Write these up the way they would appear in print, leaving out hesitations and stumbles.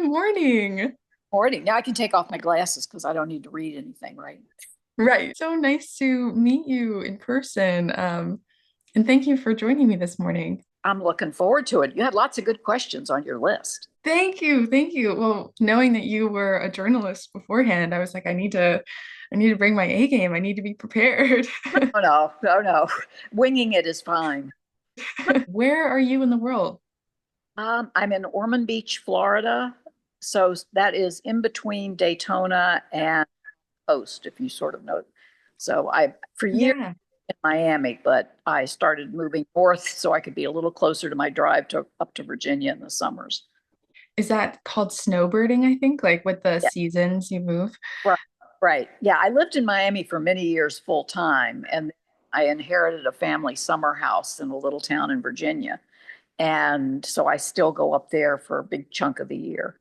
morning. Morning. Now I can take off my glasses because I don't need to read anything, right? Right. So nice to meet you in person. And thank you for joining me this morning. I'm looking forward to it. You had lots of good questions on your list. Thank you. Thank you. Well, knowing that you were a journalist beforehand, I was like, I need to bring my A game. I need to be prepared. Oh, no, no, no. Winging it is fine. Where are you in the world? I'm in Ormond Beach, Florida. So that is in between Daytona and Coast, if you sort of know. So for years Yeah. in Miami, but I started moving north so I could be a little closer to my drive to up to Virginia in the summers. Is that called snowbirding, I think? Like with the Yeah. seasons you move? Right, right. Yeah, I lived in Miami for many years full time, and I inherited a family summer house in a little town in Virginia. And so I still go up there for a big chunk of the year.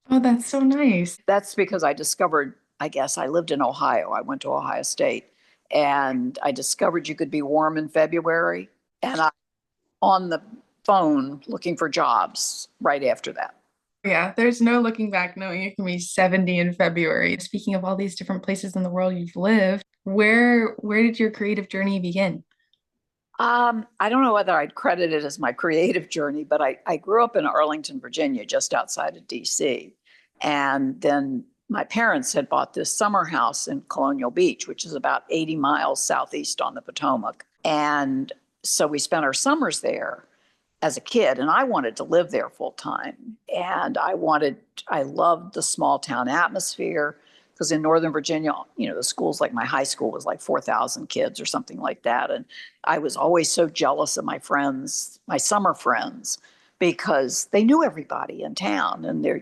Oh, that's so nice. That's because I discovered, I guess, I lived in Ohio. I went to Ohio State, and I discovered you could be warm in February. And I on the phone looking for jobs right after that. Yeah, there's no looking back knowing it can be 70 in February. Speaking of all these different places in the world you've lived, where did your creative journey begin? I don't know whether I'd credit it as my creative journey, but I grew up in Arlington, Virginia, just outside of DC. And then my parents had bought this summer house in Colonial Beach, which is about 80 miles southeast on the Potomac. And so we spent our summers there as a kid, and I wanted to live there full time. And I loved the small town atmosphere because in Northern Virginia, the schools like my high school was like 4,000 kids or something like that. And I was always so jealous of my friends, my summer friends, because they knew everybody in town. And there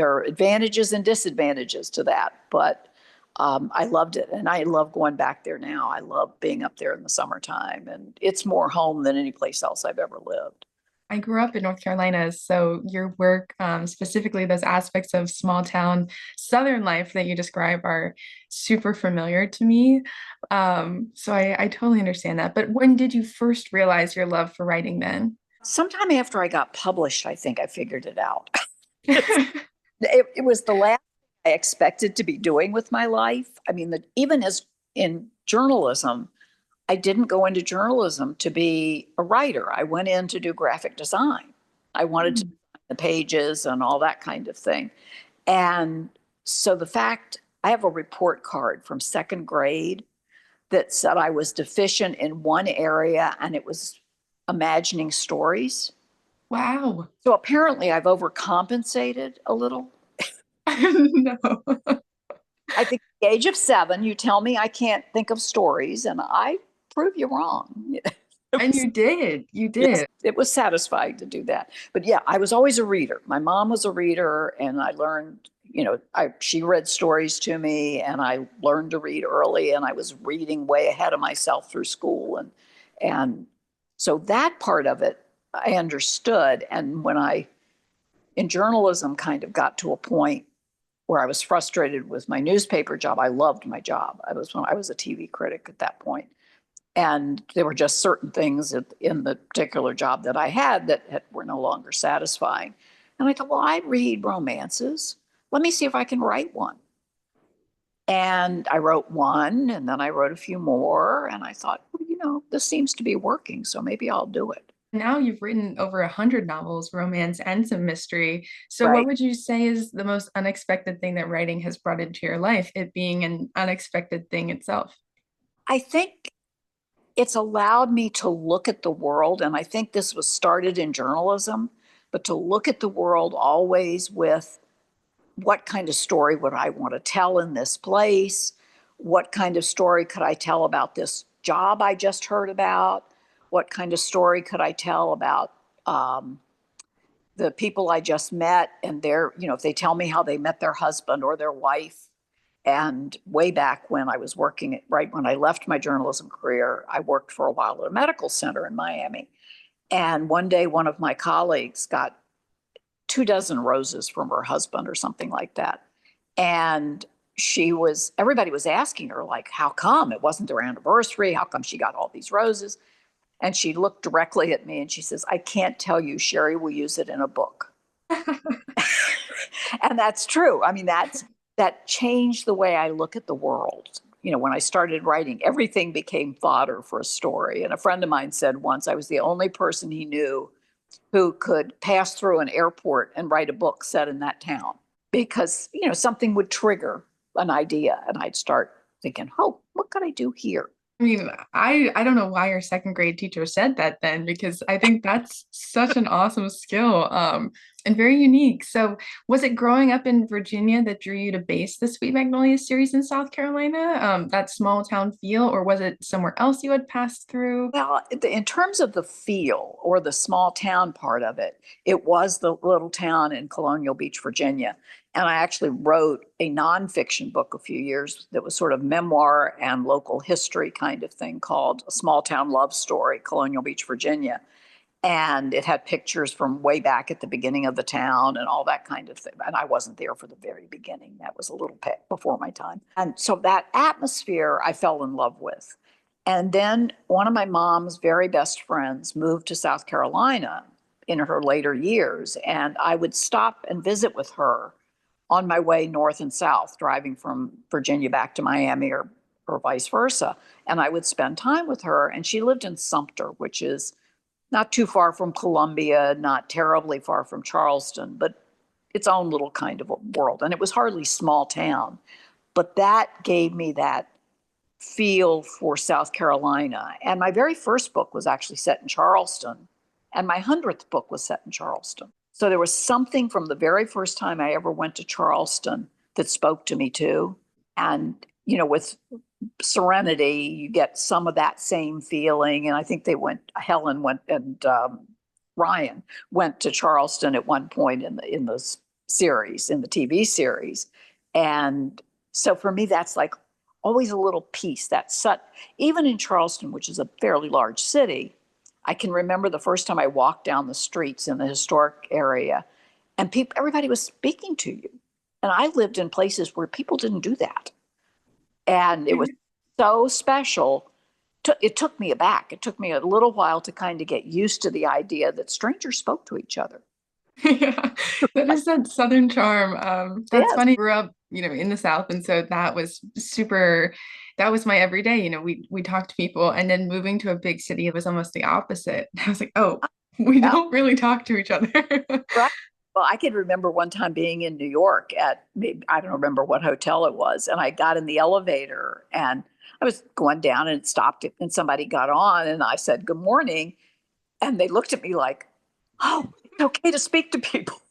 are advantages and disadvantages to that. But I loved it. And I love going back there now. I love being up there in the summertime. And it's more home than any place else I've ever lived. I grew up in North Carolina, so your work, specifically those aspects of small town Southern life that you describe, are super familiar to me. So I totally understand that. But when did you first realize your love for writing then? Sometime after I got published, I think I figured it out. It was the last thing I expected to be doing with my life. I mean, even as in journalism, I didn't go into journalism to be a writer. I went in to do graphic design. I wanted to Hmm. design the pages and all that kind of thing. And so the fact I have a report card from second grade that said I was deficient in one area and it was imagining stories. Wow. So apparently I've overcompensated a little. No. I think at the age of 7, you tell me I can't think of stories, and I prove you wrong. It And was, you did. You yes, did. it was satisfying to do that. But yeah, I was always a reader. My mom was a reader, and I learned, she read stories to me, and I learned to read early, and I was reading way ahead of myself through school, and so that part of it I understood. And when I in journalism kind of got to a point where I was frustrated with my newspaper job. I loved my job. I was a TV critic at that point. And there were just certain things in the particular job that I had that were no longer satisfying. And I thought, well, I read romances. Let me see if I can write one. And I wrote one, and then I wrote a few more. And I thought, well, this seems to be working, so maybe I'll do it. Now you've written over 100 novels, romance and some mystery. So what Right. would you say is the most unexpected thing that writing has brought into your life, it being an unexpected thing itself? I think it's allowed me to look at the world, and I think this was started in journalism, but to look at the world always with what kind of story would I want to tell in this place? What kind of story could I tell about this job I just heard about? What kind of story could I tell about the people I just met and if they tell me how they met their husband or their wife? And way back when I was working, right when I left my journalism career, I worked for a while at a medical center in Miami. And one day, one of my colleagues got 2 dozen roses from her husband or something like that. And everybody was asking her, like, how come it wasn't their anniversary? How come she got all these roses? And she looked directly at me and she says, I can't tell you, Sherry will use it in a book. And that's true. I mean, that changed the way I look at the world. When I started writing, everything became fodder for a story. And a friend of mine said once I was the only person he knew who could pass through an airport and write a book set in that town because, something would trigger an idea and I'd start thinking, oh, what could I do here? I mean, I don't know why your second grade teacher said that then, because I think that's such an awesome skill, and very unique. So, was it growing up in Virginia that drew you to base the Sweet Magnolias series in South Carolina, that small town feel, or was it somewhere else you had passed through? Well, in terms of the feel or the small town part of it, it was the little town in Colonial Beach, Virginia. And I actually wrote a nonfiction book a few years that was sort of memoir and local history kind of thing called A Small Town Love Story, Colonial Beach, Virginia. And it had pictures from way back at the beginning of the town and all that kind of thing. And I wasn't there for the very beginning. That was a little bit before my time. And so that atmosphere I fell in love with. And then one of my mom's very best friends moved to South Carolina in her later years. And I would stop and visit with her on my way north and south, driving from Virginia back to Miami or vice versa. And I would spend time with her. And she lived in Sumter, which is not too far from Columbia, not terribly far from Charleston, but its own little kind of a world. And it was hardly small town. But that gave me that feel for South Carolina. And my very first book was actually set in Charleston. And my 100th book was set in Charleston. So there was something from the very first time I ever went to Charleston that spoke to me too. And, with Serenity, you get some of that same feeling. And I think Helen went, and Ryan went to Charleston at one point in the series, in the TV series. And so for me, that's like always a little piece even in Charleston, which is a fairly large city. I can remember the first time I walked down the streets in the historic area and everybody was speaking to you. And I lived in places where people didn't do that. And it was so special. It took me aback. It took me a little while to kind of get used to the idea that strangers spoke to each other. Yeah, that Like, is that Southern charm. That's yes, funny. I grew up, in the South, and so that was super. That was my everyday. We talked to people, and then moving to a big city, it was almost the opposite. I was like, oh, we yeah, don't really talk to each other. right. Well, I can remember one time being in New York at maybe, I don't remember what hotel it was. And I got in the elevator and I was going down and it stopped and somebody got on and I said, good morning. And they looked at me like, oh, it's okay to speak to people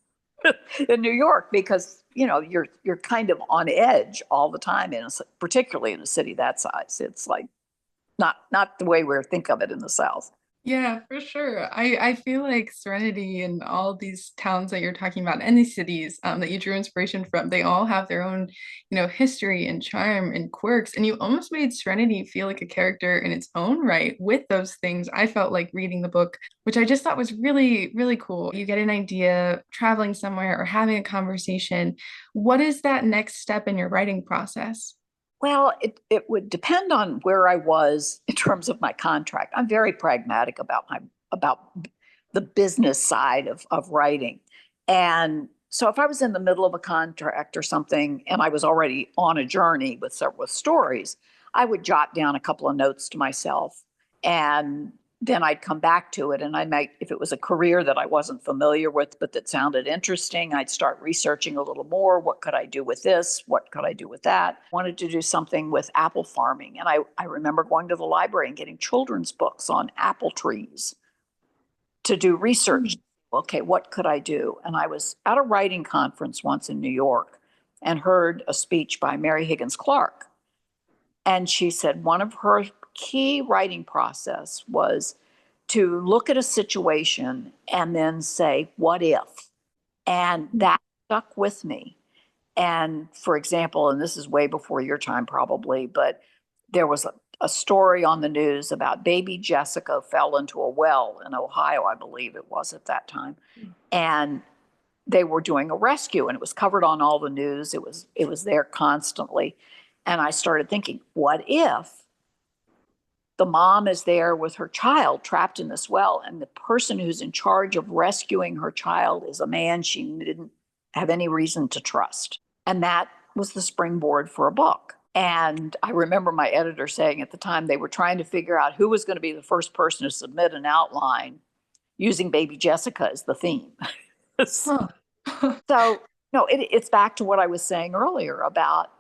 in New York because, you're kind of on edge all the time, particularly in a city that size. It's like not the way we think of it in the South. Yeah, for sure. I feel like Serenity and all these towns that you're talking about and these cities that you drew inspiration from, they all have their own, history and charm and quirks. And you almost made Serenity feel like a character in its own right with those things. I felt like reading the book, which I just thought was really, really cool. You get an idea traveling somewhere or having a conversation. What is that next step in your writing process? Well, it would depend on where I was in terms of my contract. I'm very pragmatic about the business side of writing. And so if I was in the middle of a contract or something and I was already on a journey with stories, I would jot down a couple of notes to myself and then I'd come back to it and I might, if it was a career that I wasn't familiar with, but that sounded interesting, I'd start researching a little more. What could I do with this? What could I do with that? I wanted to do something with apple farming. And I remember going to the library and getting children's books on apple trees to do research. Okay, what could I do? And I was at a writing conference once in New York and heard a speech by Mary Higgins Clark. And she said one of her key writing process was to look at a situation and then say, what if? And that stuck with me. And for example, and this is way before your time probably, but there was a story on the news about baby Jessica fell into a well in Ohio, I believe it was at that time. And they were doing a rescue and it was covered on all the news. It was there constantly. And I started thinking, what if the mom is there with her child trapped in this well, and the person who's in charge of rescuing her child is a man she didn't have any reason to trust. And that was the springboard for a book. And I remember my editor saying at the time they were trying to figure out who was going to be the first person to submit an outline using Baby Jessica as the theme. Huh. So, no, it's back to what I was saying earlier about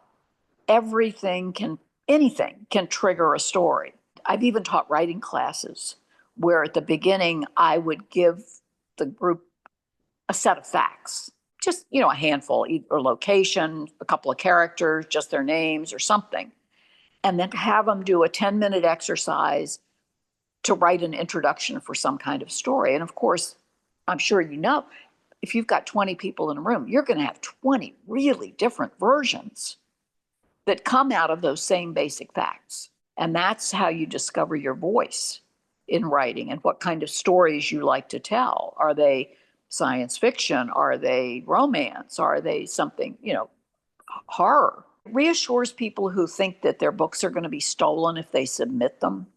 anything can trigger a story. I've even taught writing classes where at the beginning I would give the group a set of facts, just, a handful, or location, a couple of characters, just their names or something, and then have them do a 10-minute exercise to write an introduction for some kind of story. And of course, I'm sure if you've got 20 people in a room, you're going to have 20 really different versions that come out of those same basic facts. And that's how you discover your voice in writing and what kind of stories you like to tell. Are they science fiction? Are they romance? Are they something, horror? It reassures people who think that their books are going to be stolen if they submit them,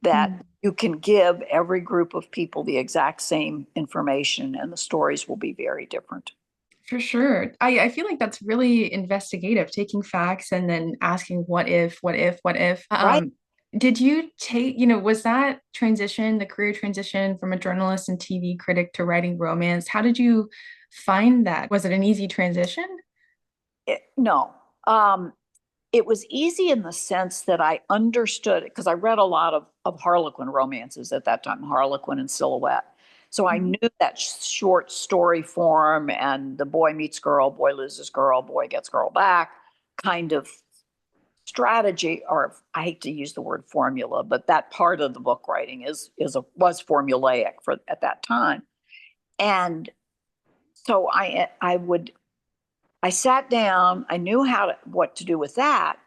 that you can give every group of people the exact same information and the stories will be very different. For sure. I feel like that's really investigative, taking facts and then asking what if, what if, what if. Right? Did you take, was that transition, the career transition from a journalist and TV critic to writing romance? How did you find that? Was it an easy transition? No. It was easy in the sense that I understood it because I read a lot of Harlequin romances at that time, Harlequin and Silhouette. So I knew that short story form and the boy meets girl, boy loses girl, boy gets girl back kind of strategy, or I hate to use the word formula, but that part of the book writing was formulaic for at that time. And so I sat down, I knew what to do with that,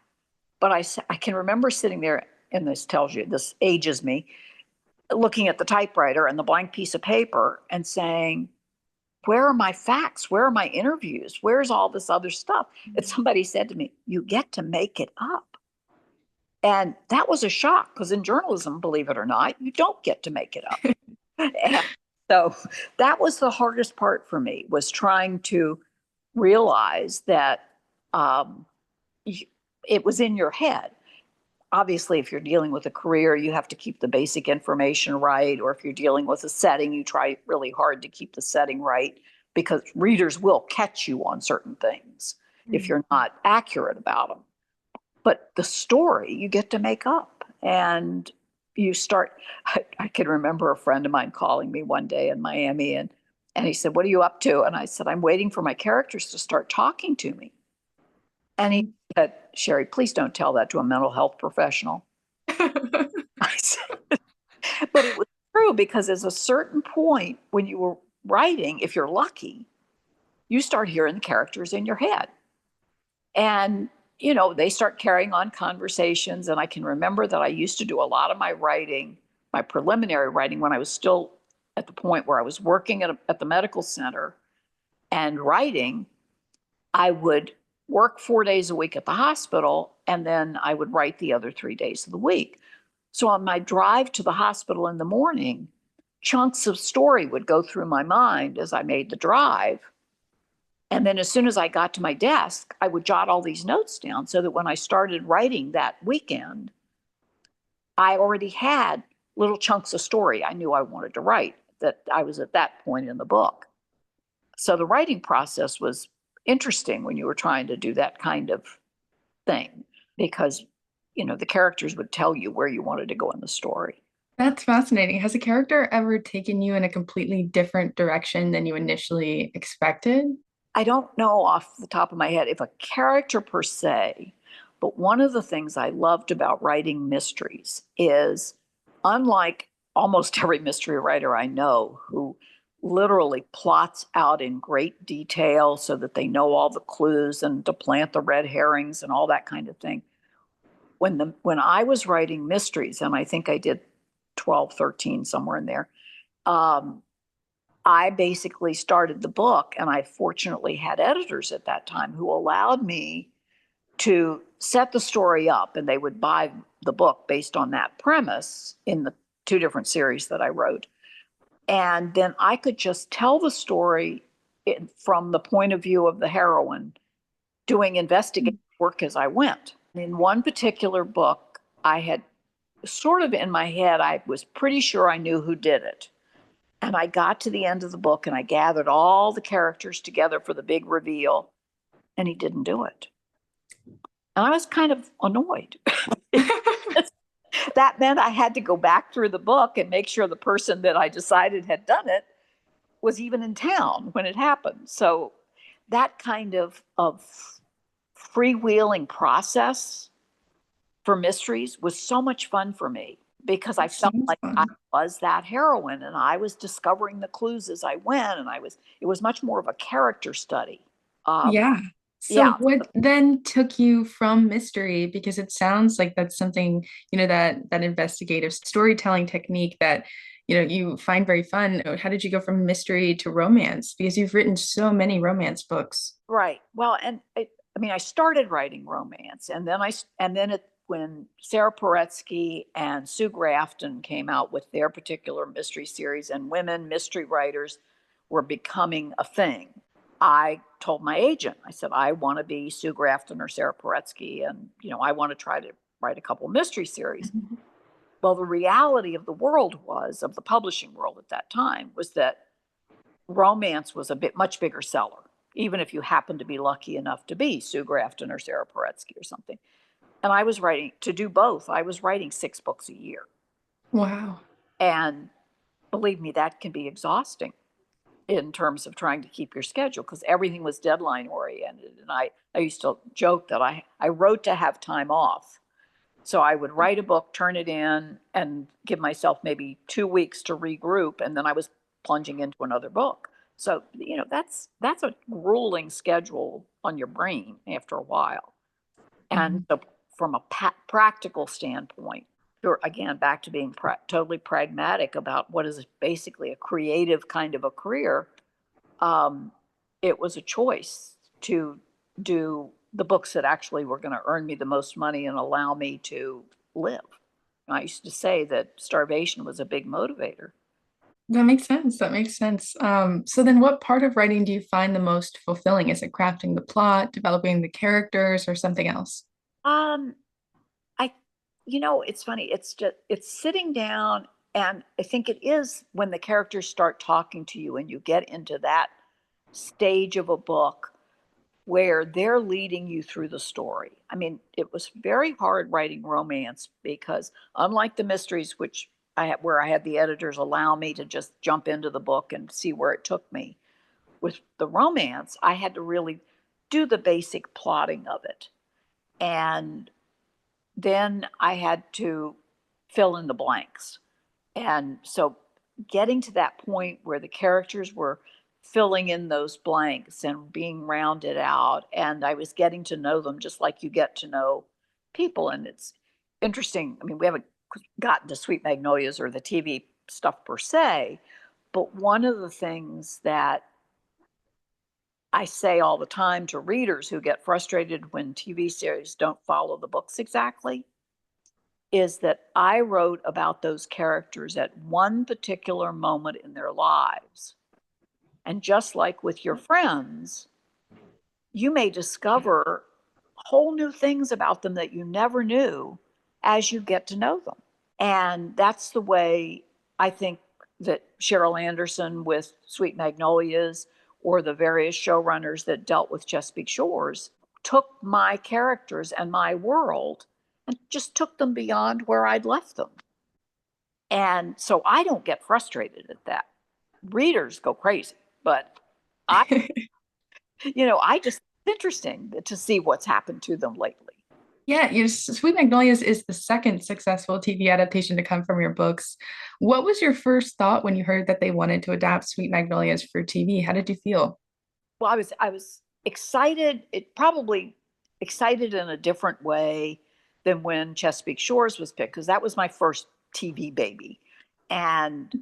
but I can remember sitting there, and this ages me, looking at the typewriter and the blank piece of paper and saying, where are my facts? Where are my interviews? Where's all this other stuff? And somebody said to me, you get to make it up. And that was a shock because in journalism, believe it or not, you don't get to make it up. And so that was the hardest part for me, was trying to realize that um, it was in your head. Obviously, if you're dealing with a career, you have to keep the basic information right. Or if you're dealing with a setting, you try really hard to keep the setting right because readers will catch you on certain things if you're not accurate about them. But the story you get to make up. And I can remember a friend of mine calling me one day in Miami and he said, what are you up to? And I said, I'm waiting for my characters to start talking to me. And he said, Sherry, please don't tell that to a mental health professional. I said, but it was true because there's a certain point when you were writing, if you're lucky, you start hearing the characters in your head. And, they start carrying on conversations. And I can remember that I used to do a lot of my writing, my preliminary writing, when I was still at the point where I was working at the medical center and writing. I would work 4 days a week at the hospital, and then I would write the other 3 days of the week. So on my drive to the hospital in the morning, chunks of story would go through my mind as I made the drive. And then as soon as I got to my desk, I would jot all these notes down so that when I started writing that weekend, I already had little chunks of story I knew I wanted to write, that I was at that point in the book. So the writing process was interesting when you were trying to do that kind of thing because, the characters would tell you where you wanted to go in the story. That's fascinating. Has a character ever taken you in a completely different direction than you initially expected? I don't know off the top of my head if a character per se, but one of the things I loved about writing mysteries is, unlike almost every mystery writer I know who literally plots out in great detail so that they know all the clues and to plant the red herrings and all that kind of thing. When I was writing mysteries, and I think I did 12, 13, somewhere in there, I basically started the book, and I fortunately had editors at that time who allowed me to set the story up, and they would buy the book based on that premise in the 2 different series that I wrote. And then I could just tell the story from the point of view of the heroine, doing investigative work as I went. In one particular book, I had sort of in my head, I was pretty sure I knew who did it. And I got to the end of the book and I gathered all the characters together for the big reveal, and he didn't do it. And I was kind of annoyed. That meant I had to go back through the book and make sure the person that I decided had done it was even in town when it happened. So that kind of freewheeling process for mysteries was so much fun for me because I felt Sounds like I fun. was that heroine and I was discovering the clues as I went, and it was much more of a character study. Um, Yeah. So yeah, what then took you from mystery? Because it sounds like that's something, that investigative storytelling technique that, you find very fun. How did you go from mystery to romance? Because you've written so many romance books. right. Well, and I mean, I started writing romance, and when Sarah Paretsky and Sue Grafton came out with their particular mystery series, and women mystery writers were becoming a thing, I told my agent, I said, I want to be Sue Grafton or Sarah Paretsky, and I want to try to write a couple mystery series. Mhm. Well, the reality of the world was, of the publishing world at that time, was that romance was a much bigger seller, even if you happened to be lucky enough to be Sue Grafton or Sarah Paretsky or something. And I was writing to do both. I was writing 6 books a year. Wow. And believe me, that can be exhausting in terms of trying to keep your schedule because everything was deadline oriented. And I used to joke that I wrote to have time off. So I would write a book, turn it in, and give myself maybe 2 weeks to regroup, and then I was plunging into another book. So that's a grueling schedule on your brain after a while. And Mhm. so, from a practical standpoint, you're again back to being totally pragmatic about what is basically a creative kind of a career. Um, it was a choice to do the books that actually were going to earn me the most money and allow me to live. I used to say that starvation was a big motivator. That makes sense. That makes sense. So then what part of writing do you find the most fulfilling? Is it crafting the plot, developing the characters, or something else? Um, I, it's funny. It's sitting down, and I think it is when the characters start talking to you and you get into that stage of a book where they're leading you through the story. I mean, it was very hard writing romance because unlike the mysteries, which where I had the editors allow me to just jump into the book and see where it took me, with the romance, I had to really do the basic plotting of it. And then I had to fill in the blanks. And so getting to that point where the characters were filling in those blanks and being rounded out, and I was getting to know them just like you get to know people. And it's interesting. I mean, we haven't gotten to Sweet Magnolias or the TV stuff per se, but one of the things that I say all the time to readers who get frustrated when TV series don't follow the books exactly is that I wrote about those characters at one particular moment in their lives. And just like with your friends, you may discover whole new things about them that you never knew as you get to know them. And that's the way I think that Cheryl Anderson with Sweet Magnolias or the various showrunners that dealt with Chesapeake Shores took my characters and my world and just took them beyond where I'd left them. And so I don't get frustrated at that. Readers go crazy, but I, I just, it's interesting to see what's happened to them lately. Yeah, Sweet Magnolias is the second successful TV adaptation to come from your books. What was your first thought when you heard that they wanted to adapt Sweet Magnolias for TV? How did you feel? Well, I was excited. It probably excited in a different way than when Chesapeake Shores was picked because that was my first TV baby, and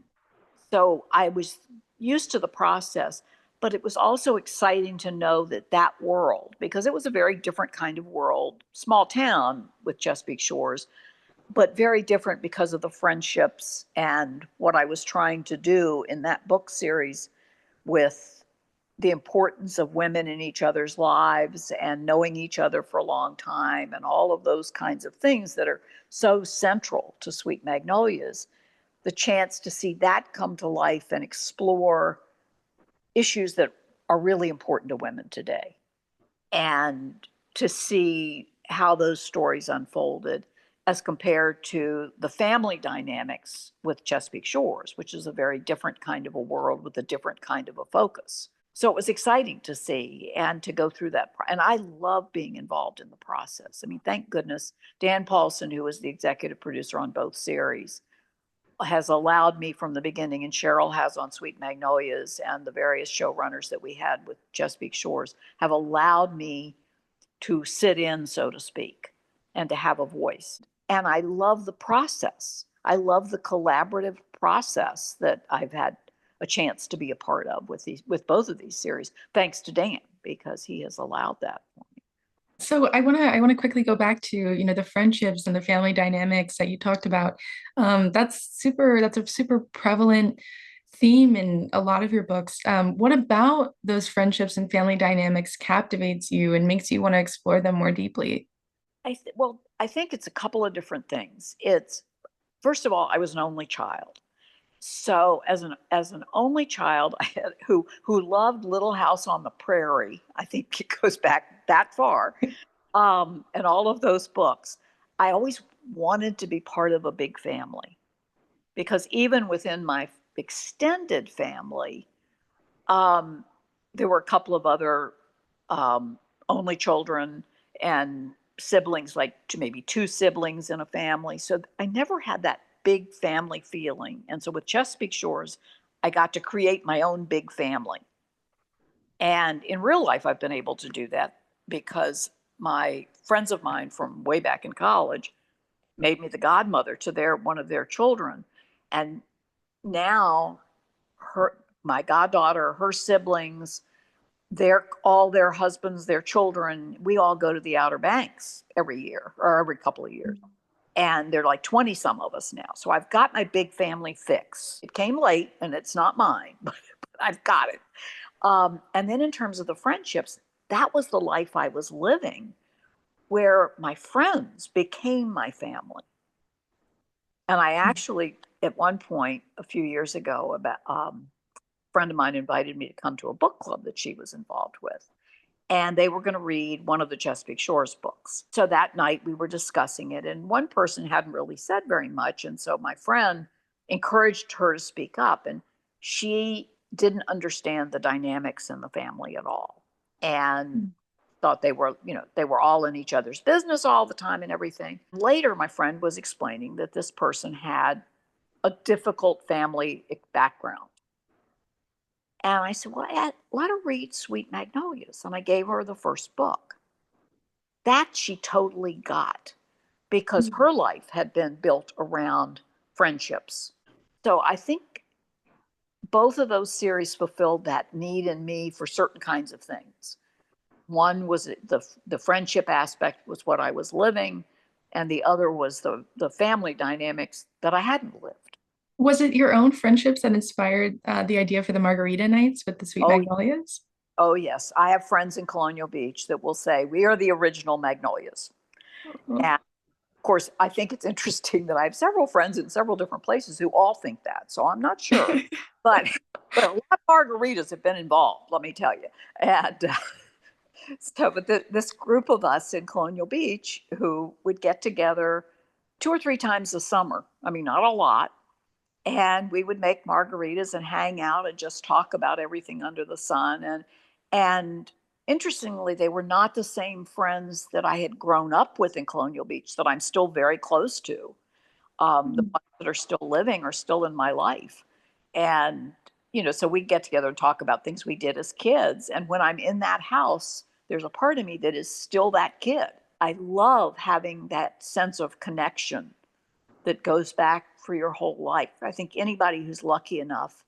so I was used to the process. But it was also exciting to know that that world, because it was a very different kind of world, small town with Chesapeake Shores, but very different because of the friendships and what I was trying to do in that book series with the importance of women in each other's lives and knowing each other for a long time and all of those kinds of things that are so central to Sweet Magnolias, the chance to see that come to life and explore issues that are really important to women today, and to see how those stories unfolded as compared to the family dynamics with Chesapeake Shores, which is a very different kind of a world with a different kind of a focus. So it was exciting to see and to go through that. And I love being involved in the process. I mean, thank goodness Dan Paulson, who was the executive producer on both series, has allowed me from the beginning, and Sherryl has on Sweet Magnolias, and the various showrunners that we had with Chesapeake Shores have allowed me to sit in, so to speak, and to have a voice. And I love the process. I love the collaborative process that I've had a chance to be a part of with both of these series, thanks to Dan, because he has allowed that for me. So I want to quickly go back to, the friendships and the family dynamics that you talked about. That's a super prevalent theme in a lot of your books. What about those friendships and family dynamics captivates you and makes you want to explore them more deeply? Well, I think it's a couple of different things. It's first of all, I was an only child. So as an only child, who loved Little House on the Prairie, I think it goes back that far, and all of those books, I always wanted to be part of a big family, because even within my extended family, um, there were a couple of other um, only children and siblings, like maybe two siblings in a family. So I never had that big family feeling. And so with Chesapeake Shores, I got to create my own big family. And in real life, I've been able to do that because my friends of mine from way back in college made me the godmother to one of their children. And now my goddaughter, her siblings, all their husbands, their children, we all go to the Outer Banks every year or every couple of years. And they're like 20 some of us now. So I've got my big family fix. It came late and it's not mine, but I've got it. And then in terms of the friendships, that was the life I was living, where my friends became my family. And I actually, at one point a few years ago, about friend of mine invited me to come to a book club that she was involved with. And they were going to read one of the Chesapeake Shores books. So that night we were discussing it, and one person hadn't really said very much. And so my friend encouraged her to speak up, and she didn't understand the dynamics in the family at all. And thought they were all in each other's business all the time and everything. Later, my friend was explaining that this person had a difficult family background. And I said, well, let her read Sweet Magnolias. And I gave her the first book. That she totally got, because her life had been built around friendships. So I think both of those series fulfilled that need in me for certain kinds of things. One was the friendship aspect was what I was living, and the other was the family dynamics that I hadn't lived. Was it your own friendships that inspired the idea for the margarita nights with the Sweet Oh, Magnolias? oh yes. I have friends in Colonial Beach that will say we are the original Magnolias. Oh. And of course, I think it's interesting that I have several friends in several different places who all think that. So I'm not sure, but but a lot of margaritas have been involved, let me tell you. And so, but this group of us in Colonial Beach who would get together 2 or 3 times a summer. I mean, not a lot. And we would make margaritas and hang out and just talk about everything under the sun. And interestingly, they were not the same friends that I had grown up with in Colonial Beach that I'm still very close to. The ones that are still living are still in my life. And, so we get together and talk about things we did as kids. And when I'm in that house, there's a part of me that is still that kid. I love having that sense of connection that goes back for your whole life. I think anybody who's lucky enough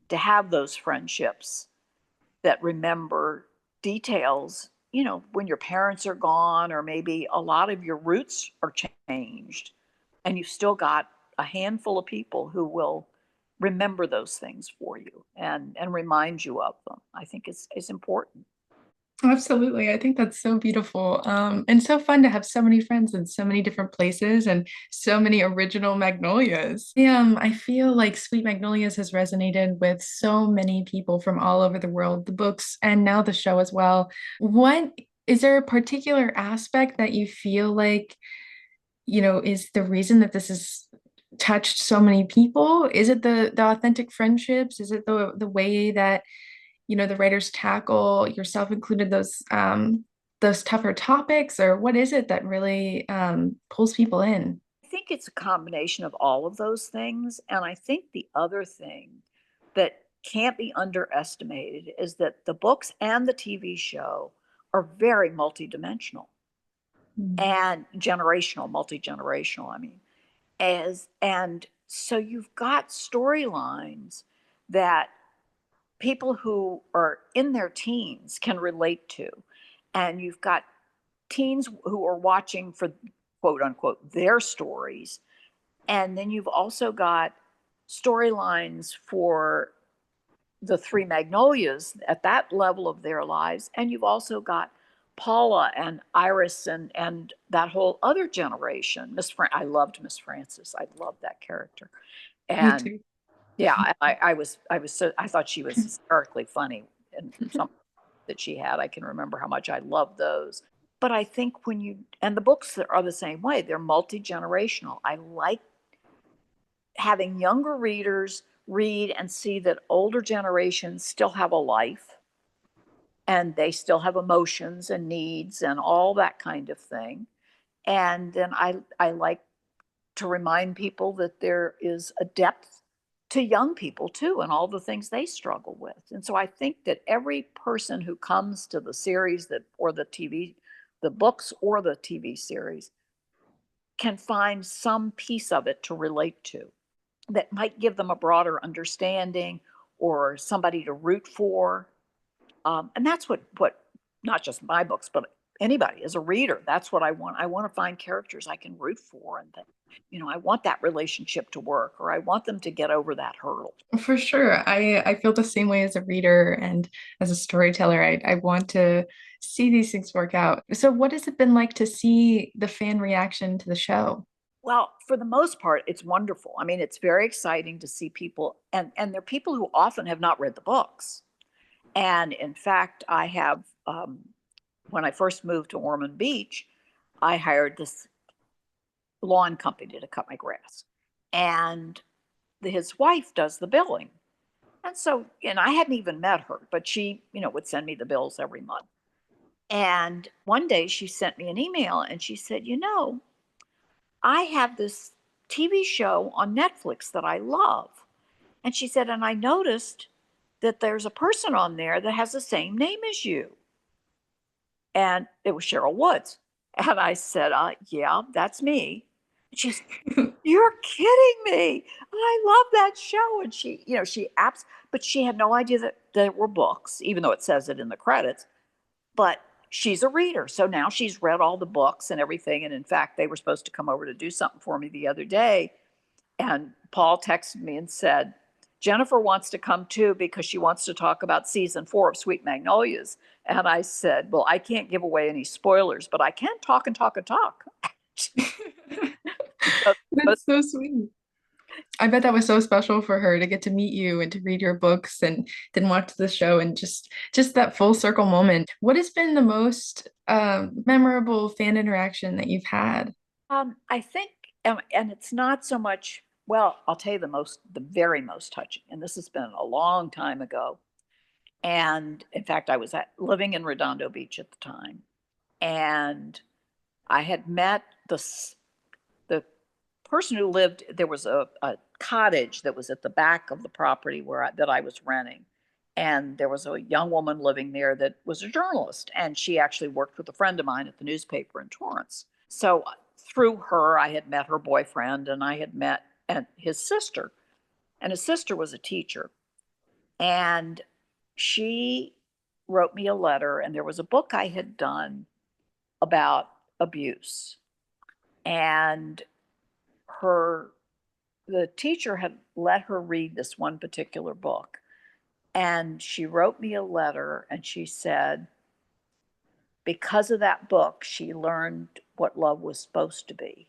to have those friendships that remember details, when your parents are gone, or maybe a lot of your roots are changed, and you've still got a handful of people who will remember those things for you and remind you of them. I think is important. Absolutely. I think that's so beautiful. And so fun to have so many friends in so many different places and so many original Magnolias. I feel like Sweet Magnolias has resonated with so many people from all over the world, the books and now the show as well. What is there a particular aspect that you feel like, is the reason that this has touched so many people? Is it the authentic friendships? Is it the way that the writers tackle, yourself included, those tougher topics, or what is it that really pulls people in? I think it's a combination of all of those things. And I think the other thing that can't be underestimated is that the books and the TV show are very multidimensional Mm. and generational, multi-generational, I mean. And so you've got storylines that people who are in their teens can relate to. And you've got teens who are watching for quote unquote their stories. And then you've also got storylines for the three Magnolias at that level of their lives. And you've also got Paula and Iris and that whole other generation. I loved Miss Frances. I loved that character. Me And too. yeah, I thought she was hysterically funny and some that she had. I can remember how much I loved those. But I think and the books are the same way, they're multi generational. I like having younger readers read and see that older generations still have a life and they still have emotions and needs and all that kind of thing. And then I like to remind people that there is a depth to young people too and all the things they struggle with. And so I think that every person who comes to the series that or the TV, the books or the TV series can find some piece of it to relate to that might give them a broader understanding or somebody to root for. And that's what not just my books, but anybody as a reader, that's what I want. I want to find characters I can root for and that, I want that relationship to work or I want them to get over that hurdle. For sure. I feel the same way as a reader and as a storyteller. I want to see these things work out. So what has it been like to see the fan reaction to the show? Well, for the most part, it's wonderful. I mean, it's very exciting to see people, and they're people who often have not read the books. And in fact, I have, when I first moved to Ormond Beach, I hired this lawn company to cut my grass. And his wife does the billing. And so, and I hadn't even met her, but she, would send me the bills every month. And one day she sent me an email and she said, I have this TV show on Netflix that I love. And she said, and I noticed that there's a person on there that has the same name as you. And it was Sherryl Woods. And I said, yeah, that's me. And she said, you're kidding me. I love that show. And she, she apps, but she had no idea that there were books, even though it says it in the credits. But she's a reader. So now she's read all the books and everything. And in fact, they were supposed to come over to do something for me the other day. And Paul texted me and said, Jennifer wants to come too because she wants to talk about season 4 of Sweet Magnolias. And I said, well, I can't give away any spoilers, but I can talk and talk and talk. That's so sweet. I bet that was so special for her to get to meet you and to read your books and then watch the show and just that full circle moment. What has been the most memorable fan interaction that you've had? I think, and it's not so much, well, I'll tell you the very most touching, and this has been a long time ago. And in fact, I was living in Redondo Beach at the time, and I had met the person who lived. There was a cottage that was at the back of the property that I was renting, and there was a young woman living there that was a journalist, and she actually worked with a friend of mine at the newspaper in Torrance. So through her, I had met her boyfriend, and I had met his sister, and his sister was a teacher, and she wrote me a letter, and there was a book I had done about abuse, and her the teacher had let her read this one particular book. And she wrote me a letter and she said, because of that book, she learned what love was supposed to be.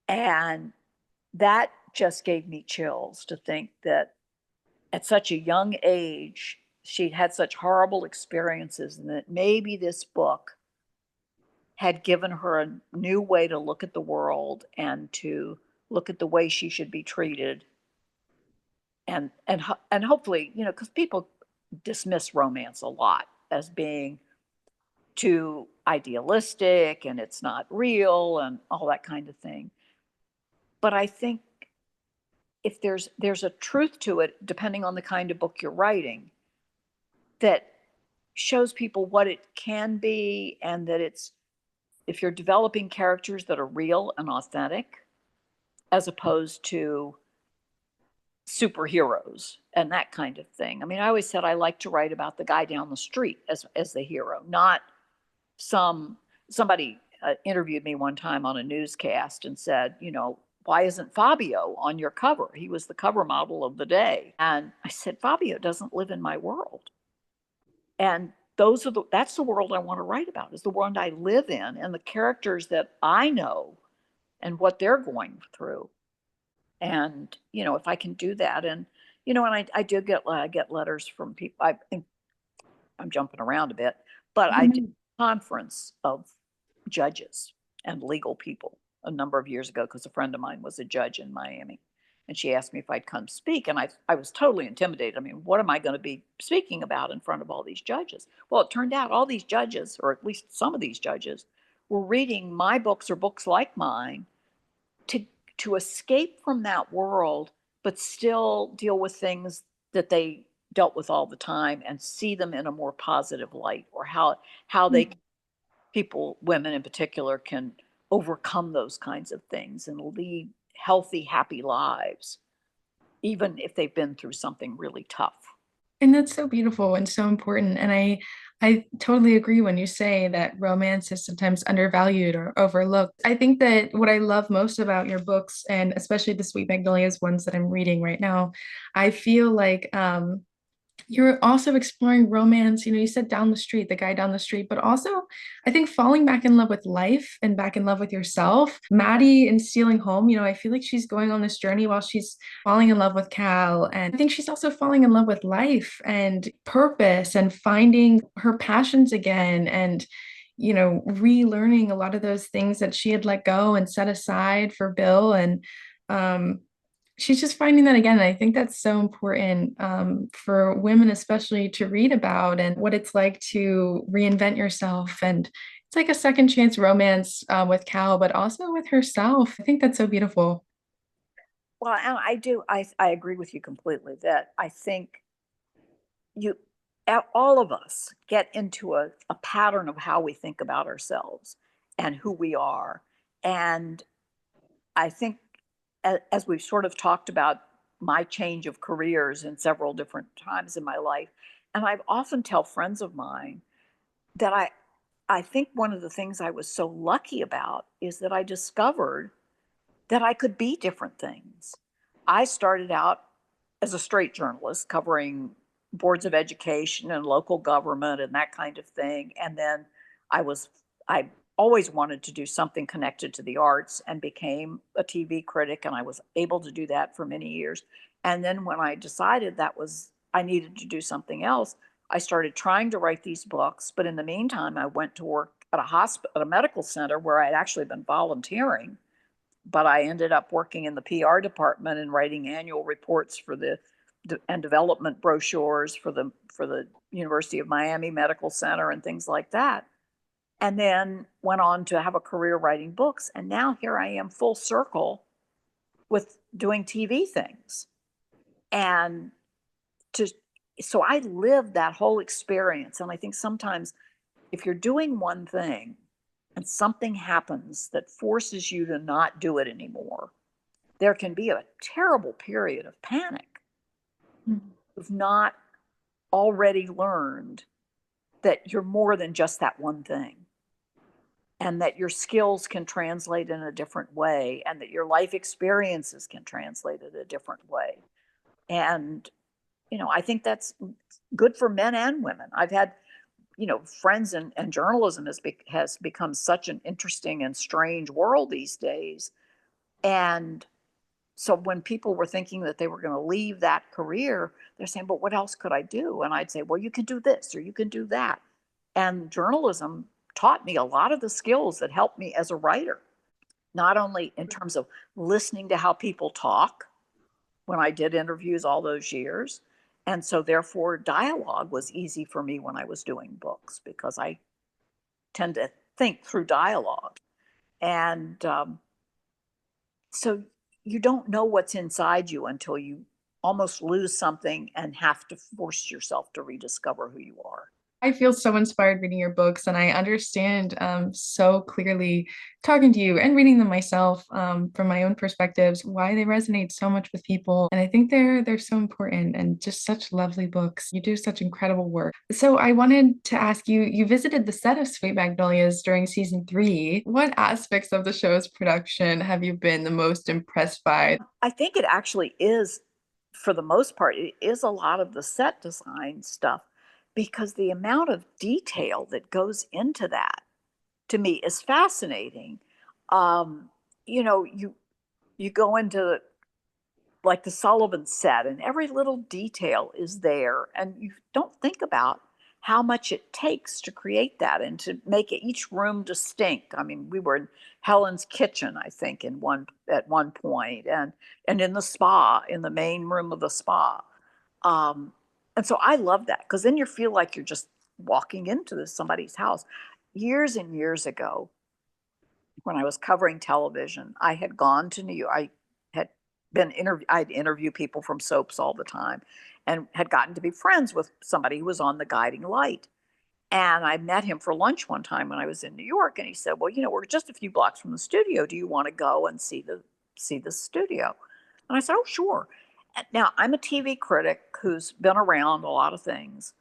And that just gave me chills to think that at such a young age, she'd had such horrible experiences, and that maybe this book had given her a new way to look at the world and to look at the way she should be treated. And hopefully, because people dismiss romance a lot as being too idealistic and it's not real and all that kind of thing. But I think if there's a truth to it, depending on the kind of book you're writing, that shows people what it can be, and that it's, if you're developing characters that are real and authentic as opposed to superheroes and that kind of thing. I mean, I always said I like to write about the guy down the street as the hero, not somebody interviewed me one time on a newscast and said, why isn't Fabio on your cover? He was the cover model of the day. And I said, Fabio doesn't live in my world. And that's the world I want to write about, is the world I live in and the characters that I know and what they're going through. And, if I can do that, and I do get letters from people. I think I'm jumping around a bit, but I did a conference of judges and legal people a number of years ago because a friend of mine was a judge in Miami. And she asked me if I'd come speak. And I was totally intimidated. I mean, what am I going to be speaking about in front of all these judges? Well, it turned out all these judges, or at least some of these judges, were reading my books or books like mine to to escape from that world, but still deal with things that they dealt with all the time and see them in a more positive light, or how they, people, women in particular, can overcome those kinds of things and lead healthy, happy lives, even if they've been through something really tough. And that's so beautiful and so important. And I totally agree when you say that romance is sometimes undervalued or overlooked. I think that what I love most about your books, and especially the Sweet Magnolias ones that I'm reading right now, I feel like you're also exploring romance. You said down the street, the guy down the street, but also I think falling back in love with life and back in love with yourself. Maddie in Stealing Home, I feel like she's going on this journey while she's falling in love with Cal. And I think she's also falling in love with life and purpose and finding her passions again, and relearning a lot of those things that she had let go and set aside for Bill. And um she's just finding that again. And I think that's so important, for women, especially, to read about, and what it's like to reinvent yourself. And it's like a second chance romance, with Cal, but also with herself. I think that's so beautiful. Well, and I agree with you completely that I think you all of us get into a pattern of how we think about ourselves and who we are. And I think, as we've sort of talked about my change of careers in several different times in my life, and I've often tell friends of mine that I think one of the things I was so lucky about is that I discovered that I could be different things. I started out as a straight journalist covering boards of education and local government and that kind of thing. And then I always wanted to do something connected to the arts and became a TV critic. And I was able to do that for many years. And then when I decided I needed to do something else, I started trying to write these books. But in the meantime, I went to work at at a medical center where I'd actually been volunteering, but I ended up working in the PR department and writing annual reports for and development brochures for the University of Miami Medical Center and things like that. And then went on to have a career writing books. And now here I am full circle with doing TV things. And to so I lived that whole experience. And I think sometimes if you're doing one thing and something happens that forces you to not do it anymore, there can be a terrible period of panic. You've not already learned that you're more than just that one thing. and that your skills can translate in a different way, and that your life experiences can translate in a different way. And, I think that's good for men and women. I've had, friends, and journalism has become such an interesting and strange world these days. And so when people were thinking that they were going to leave that career, they're saying, but what else could I do? And I'd say, well, you can do this or you can do that. And journalism taught me a lot of the skills that helped me as a writer, not only in terms of listening to how people talk when I did interviews all those years. And so, therefore, dialogue was easy for me when I was doing books because I tend to think through dialogue. And so you don't know what's inside you until you almost lose something and have to force yourself to rediscover who you are. I feel so inspired reading your books, and I understand so clearly talking to you and reading them myself from my own perspectives why they resonate so much with people. And I think they're so important and just such lovely books. You do such incredible work. So I wanted to ask you, you visited the set of Sweet Magnolias during season 3. What aspects of the show's production have you been the most impressed by? I think it actually is, for the most part, it is a lot of the set design stuff because the amount of detail that goes into that to me is fascinating. Um, you go into like the Sullivan set, and every little detail is there, and you don't think about how much it takes to create that and to make each room distinct. I mean, we were in Helen's kitchen, I think, in one at one point, and in the spa, in the main room of the spa. Um, and so I love that because then you feel like you're just walking into somebody's house. Years and years ago, when I was covering television, I had gone to New York. Had I'd interview people from soaps all the time and had gotten to be friends with somebody who was on The Guiding Light. And I met him for lunch one time when I was in New York, and he said, "Well, we're just a few blocks from the studio. Do you want to go and see the studio?" And I said, "Oh, sure." Now, I'm a TV critic who's been around a lot of things.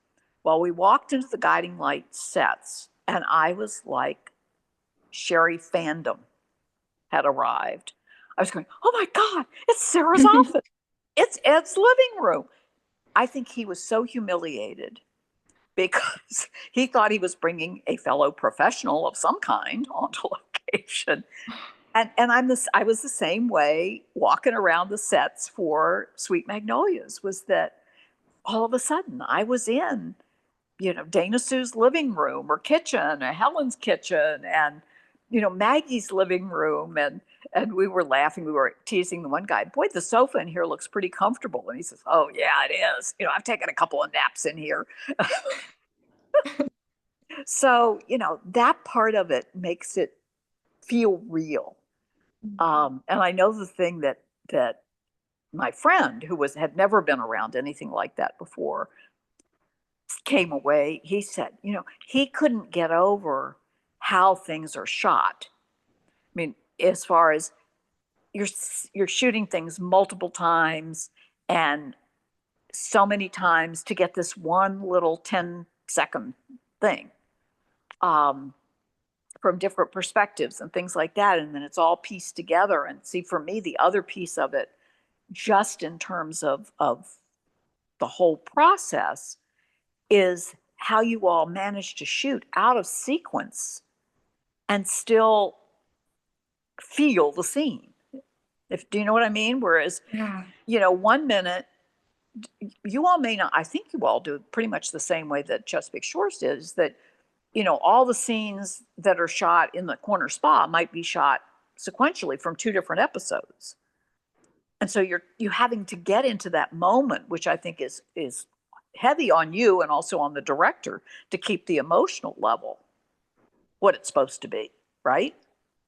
Well, we walked into the Guiding Light sets, and I was like, Sherry fandom had arrived. I was going, "Oh my God, it's Sarah's office. It's Ed's living room." I think he was so humiliated because he thought he was bringing a fellow professional of some kind onto location. And I was the same way walking around the sets for Sweet Magnolias, was that all of a sudden I was in, Dana Sue's living room or kitchen, or Helen's kitchen, and Maggie's living room, and we were laughing. We were teasing the one guy. Boy, the sofa in here looks pretty comfortable. And he says, "Oh yeah, it is. I've taken a couple of naps in here." So that part of it makes it feel real. And I know the thing that my friend, who had never been around anything like that before, came away. He said, he couldn't get over how things are shot. I mean, as far as you're you're shooting things multiple times and so many times to get this one little 10-second thing, um, from different perspectives and things like that, and then it's all pieced together. And see, for me, the other piece of it, just in terms of the whole process, is how you all manage to shoot out of sequence and still feel the scene. If Do you know what I mean? Whereas, Yeah. 1 minute, you all may not, I think you all do pretty much the same way that Chesapeake Shores did, is that, all the scenes that are shot in the corner spa might be shot sequentially from 2 different episodes. And so you having to get into that moment, which I think is heavy on you and also on the director to keep the emotional level what it's supposed to be, right?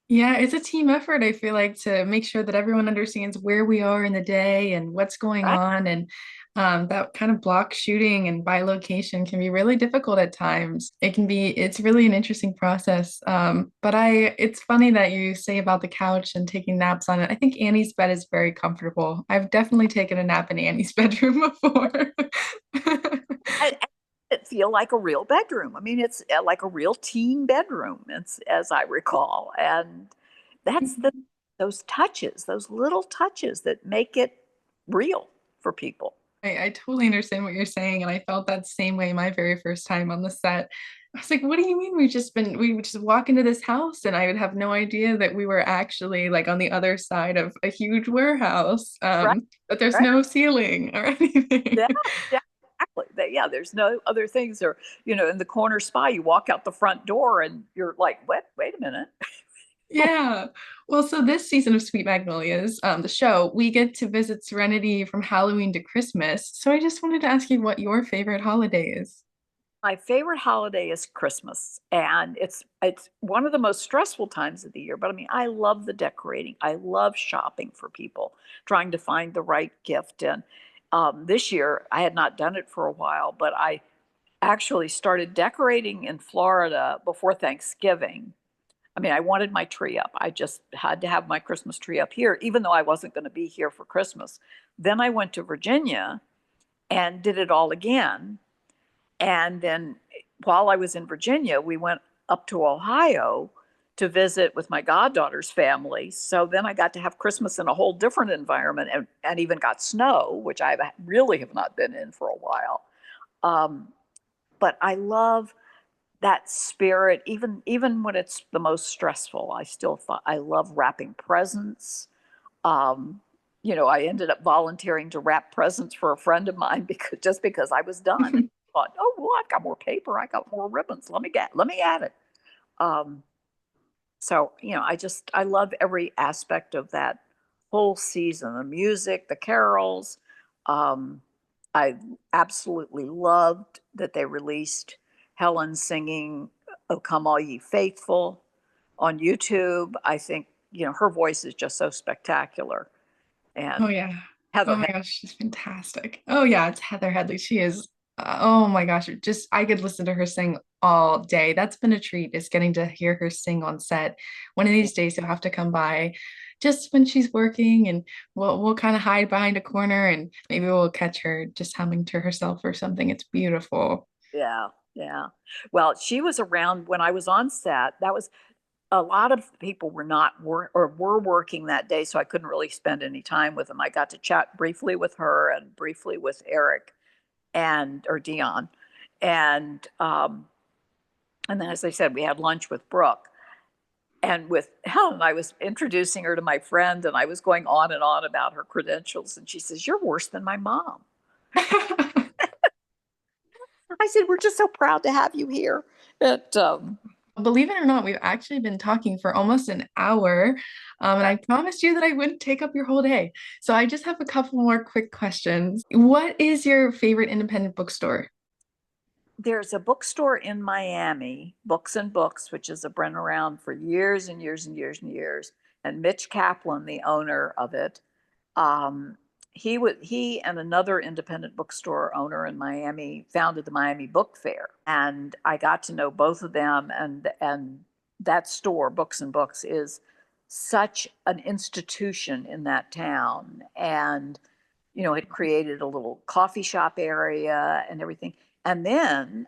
Yeah, it's a team effort, I feel like, to make sure that everyone understands where we are in the day and what's going Right. on. And that kind of block shooting and by location can be really difficult at times. It's really an interesting process. It's funny that you say about the couch and taking naps on it. I think Annie's bed is very comfortable. I've definitely taken a nap in Annie's bedroom before. And, feel like a real bedroom. I mean, it's like a real teen bedroom, as I recall. And that's those touches, those little touches that make it real for people. I totally understand what you're saying, and I felt that same way my very first time on the set. I was like, what do you mean we would just walk into this house and I would have no idea that we were actually like on the other side of a huge warehouse, Right, but there's right. no ceiling or anything. Yeah, yeah, exactly. Yeah, there's no other things. Or, in the corner spa, you walk out the front door and you're like, what? Wait a minute. Yeah. Well, so this season of Sweet Magnolias, the show, we get to visit Serenity from Halloween to Christmas. So I just wanted to ask you what your favorite holiday is. My favorite holiday is Christmas, and it's one of the most stressful times of the year. But I mean, I love the decorating. I love shopping for people, trying to find the right gift. And this year, I had not done it for a while, but I actually started decorating in Florida before Thanksgiving. I mean, I wanted my tree up. I just had to have my Christmas tree up here, even though I wasn't going to be here for Christmas. Then I went to Virginia and did it all again. And then while I was in Virginia, we went up to Ohio to visit with my goddaughter's family. So then I got to have Christmas in a whole different environment, and even got snow, which I really have not been in for a while. Um, but I love that spirit, even when it's the most stressful. I still thought I love wrapping presents. Um, I ended up volunteering to wrap presents for a friend of mine because I was done. And thought, oh well, I've got more paper, I got more ribbons. Let me add it. Um, so I love every aspect of that whole season. The music, the carols. Um, I absolutely loved that they released Helen singing "Oh Come All Ye Faithful" on YouTube. I think her voice is just so spectacular. Oh And yeah. Heather Oh my Head, gosh, she's fantastic. Oh yeah, it's Heather Headley. She is, oh my gosh, just I could listen to her sing all day. That's been a treat, is getting to hear her sing on set. One of these days you'll have to come by just when she's working, and we'll kind of hide behind a corner and maybe we'll catch her just humming to herself or something. It's beautiful. yeah, yeah. Well, she was around when I was on set. That was a lot of people were not or were working that day, so I couldn't really spend any time with them. I got to chat briefly with her and briefly with Eric and or Dion, and and then as I said, we had lunch with Brooke. And with Helen, I was introducing her to my friend, and I was going on and on about her credentials. And she says, "You're worse than my mom." I said, "We're just so proud to have you here." But Believe it or not, we've actually been talking for almost an hour, and I promised you that I wouldn't take up your whole day. So I just have a couple more quick questions. What is your favorite independent bookstore? there's a bookstore in Miami, Books and Books, which has been around for years and years and years and years. And Mitch Kaplan, the owner of it, um, he and another independent bookstore owner in Miami founded the Miami Book Fair, and I got to know both of them. And that store, Books and Books, is such an institution in that town, and it created a little coffee shop area and everything. And then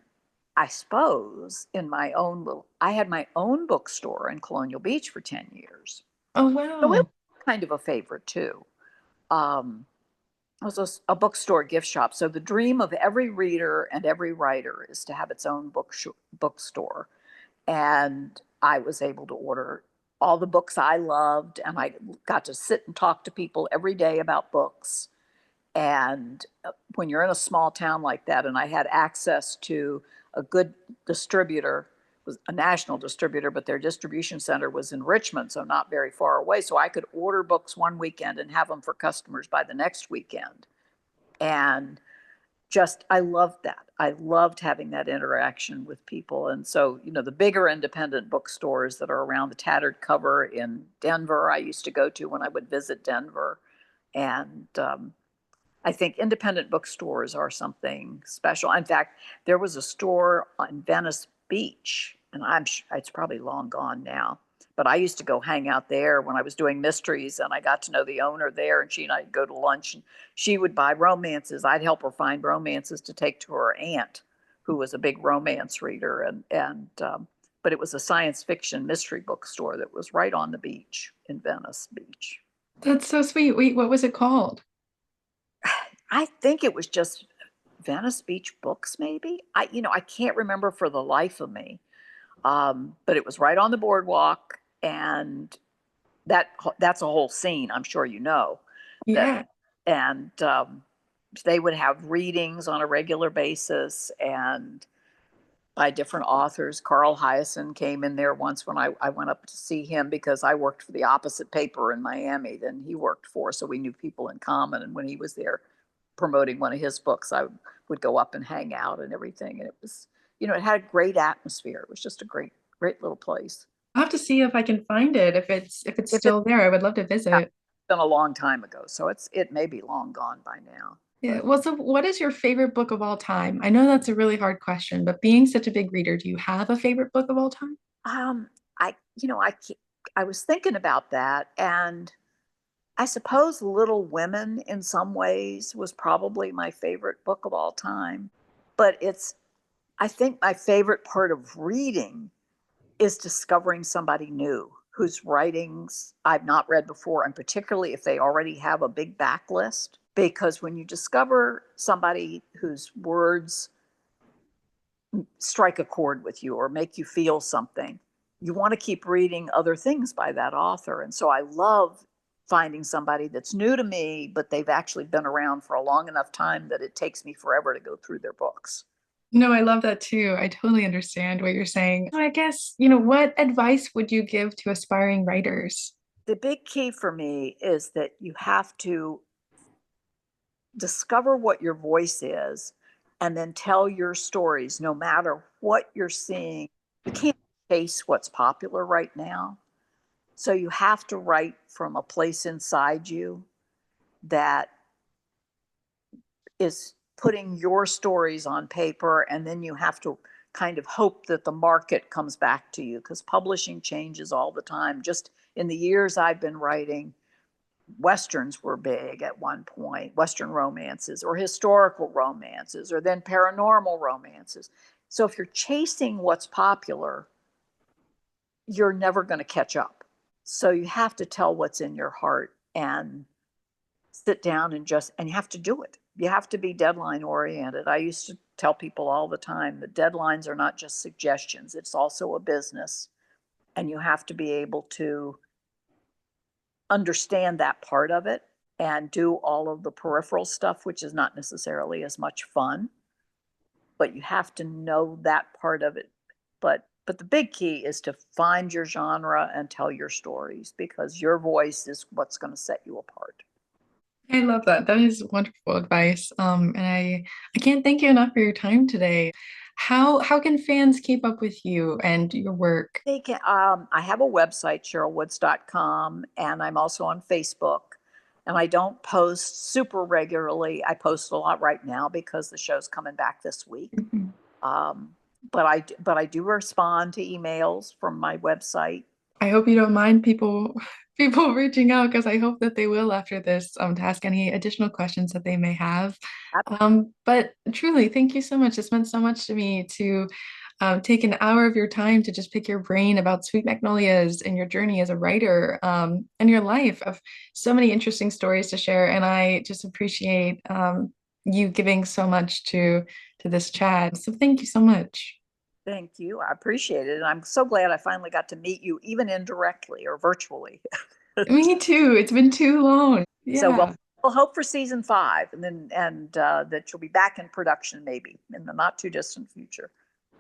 I suppose I had my own bookstore in Colonial Beach for 10 years. Oh, So it was wow. kind of a favorite too. Um, it was a bookstore gift shop. So the dream of every reader and every writer is to have its own bookstore. And I was able to order all the books I loved, and I got to sit and talk to people every day about books. And when you're in a small town like that, and I had access to a good distributor, was a national distributor, but their distribution center was in Richmond, so not very far away. So I could order books one weekend and have them for customers by the next weekend. And I loved that. I loved having that interaction with people. And so, the bigger independent bookstores that are around the Tattered Cover in Denver, I used to go to when I would visit Denver. And I think independent bookstores are something special. In fact, there was a store on Venice Beach, and it's probably long gone now. But I used to go hang out there when I was doing mysteries, and I got to know the owner there. And she and I'd go to lunch, and she would buy romances. I'd help her find romances to take to her aunt, who was a big romance reader, and but it was a science fiction mystery bookstore that was right on the beach in Venice Beach. That's so sweet. Wait, what was it called? I think it was just Venice Beach Books, maybe. I can't remember for the life of me. But it was right on the boardwalk, and that's a whole scene. I'm sure you know that, Yeah. and they would have readings on a regular basis, and by different authors. Carl Hyacin came in there once when I went up to see him because I worked for the opposite paper in Miami than he worked for. So we knew people in common. And when he was there promoting one of his books, I would go up and hang out and everything. And it was, it had a great atmosphere. It was just a great little place. I'll have to see if I can find it. If it's If it's still there, I would love to visit. been a long time ago, so it may be long gone by now. Yeah. But Well, so what is your favorite book of all time? I know that's a really hard question, but being such a big reader, do you have a favorite book of all time? um, I, I was thinking about that, and I suppose Little Women in some ways was probably my favorite book of all time. But I think my favorite part of reading is discovering somebody new whose writings I've not read before, and particularly if they already have a big backlist. Because when you discover somebody whose words strike a chord with you or make you feel something, you want to keep reading other things by that author. And so I love finding somebody that's new to me, but they've actually been around for a long enough time that it takes me forever to go through their books. No, I love that too. I totally understand what you're saying. So I guess, what advice would you give to aspiring writers? The big key for me is that you have to discover what your voice is and then tell your stories no matter what you're seeing. You can't chase what's popular right now. So you have to write from a place inside you that is putting your stories on paper, and then you have to kind of hope that the market comes back to you because publishing changes all the time. Just in the years I've been writing, westerns were big at one point, western romances or historical romances or then paranormal romances. So if you're chasing what's popular, you're never going to catch up. So you have to tell what's in your heart and sit down and you have to do it. You have to be deadline oriented. I used to tell people all the time that deadlines are not just suggestions, it's also a business. And you have to be able to understand that part of it and do all of the peripheral stuff, which is not necessarily as much fun, but you have to know that part of it. But the big key is to find your genre and tell your stories because your voice is what's going to set you apart. I love that. That is wonderful advice. And I can't thank you enough for your time today. How can fans keep up with you and your work? I have a website, SherrylWoods.com, and I'm also on Facebook. And I don't post super regularly. I post a lot right now because the show's coming back this week. Mhm. Um, but I do respond to emails from my website. I hope you don't mind people reaching out because I hope that they will after this to ask any additional questions that they may have. But truly, thank you so much. It's meant so much to me to take an hour of your time to just pick your brain about Sweet Magnolias and your journey as a writer and your life of so many interesting stories to share. And I just appreciate you giving so much to this chat. So thank you so much. Thank you. I appreciate it. And I'm so glad I finally got to meet you, even indirectly or virtually. Me too. It's been too long. So Yeah. we'll hope for season 5 and that you'll be back in production maybe in the not too distant future.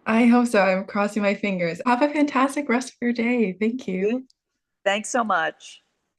I hope so. I'm crossing my fingers. Have a fantastic rest of your day. Thank you. Thanks so much.